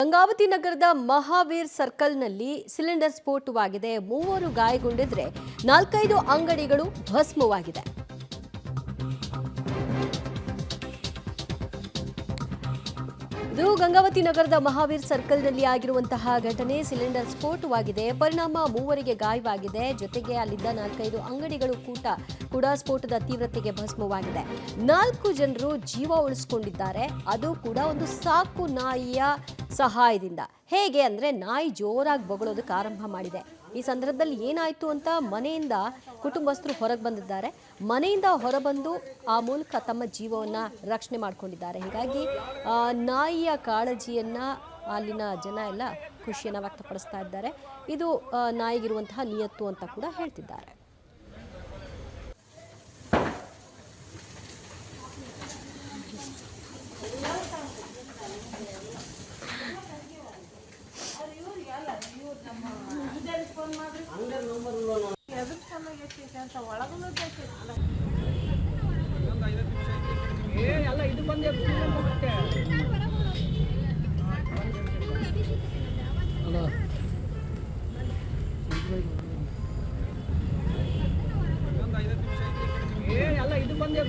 ಗಂಗಾವತಿ ನಗರದ ಮಹಾವೀರ್ ಸರ್ಕಲ್ನಲ್ಲಿ ಸಿಲಿಂಡರ್ ಸ್ಫೋಟವಾಗಿದೆ. 3 ಗಾಯಗೊಂಡಿದ್ರೆ 4-5 ಅಂಗಡಿಗಳು ಭಸ್ಮವಾಗಿದೆ. ಇದು ಗಂಗಾವತಿ ನಗರದ ಮಹಾವೀರ್ ಸರ್ಕಲ್ನಲ್ಲಿ ಆಗಿರುವಂತಹ ಘಟನೆ. ಸಿಲಿಂಡರ್ ಸ್ಫೋಟವಾಗಿದೆ. ಪರಿಣಾಮ 3 ಗಾಯವಾಗಿದೆ. ಜೊತೆಗೆ ಅಲ್ಲಿದ್ದ 4-5 ಅಂಗಡಿಗಳು ಕೂಡ ಸ್ಫೋಟದ ತೀವ್ರತೆಗೆ ಭಸ್ಮವಾಗಿದೆ. 4 ಜನರು ಜೀವ ಉಳಿಸಿಕೊಂಡಿದ್ದಾರೆ. ಅದು ಕೂಡ ಒಂದು ಸಾಕು ನಾಯಿಯ ಸಹಾಯದಿಂದ. ಹೇಗೆ ಅಂದ್ರೆ ನಾಯಿ ಜೋರಾಗಿ ಬೊಗಳೋದಕ್ಕೆ ಆರಂಭ ಮಾಡಿದೆ. ಈ ಸಂದರ್ಭದಲ್ಲಿ ಏನಾಯ್ತು ಅಂತ ಮನೆಯಿಂದ ಕುಟುಂಬಸ್ಥರು ಹೊರಗೆ ಬಂದಿದ್ದಾರೆ. ಮನೆಯಿಂದ ಹೊರಬಂದು ಆ ಮೂಲಕ ತಮ್ಮ ಜೀವವನ್ನ ರಕ್ಷಣೆ ಮಾಡ್ಕೊಂಡಿದ್ದಾರೆ. ಹೀಗಾಗಿ ನಾಯಿಯ ಕಾಳಜಿಯನ್ನ ಅಲ್ಲಿನ ಜನ ಎಲ್ಲ ಖುಷಿಯನ್ನ ವ್ಯಕ್ತಪಡಿಸ್ತಾ ಇದ್ದಾರೆ. ಇದು ನಾಯಿಗಿರುವಂತಹ ನಿಯತ್ತು ಅಂತ ಕೂಡ ಹೇಳ್ತಿದ್ದಾರೆ. ಇದು ಬಂದು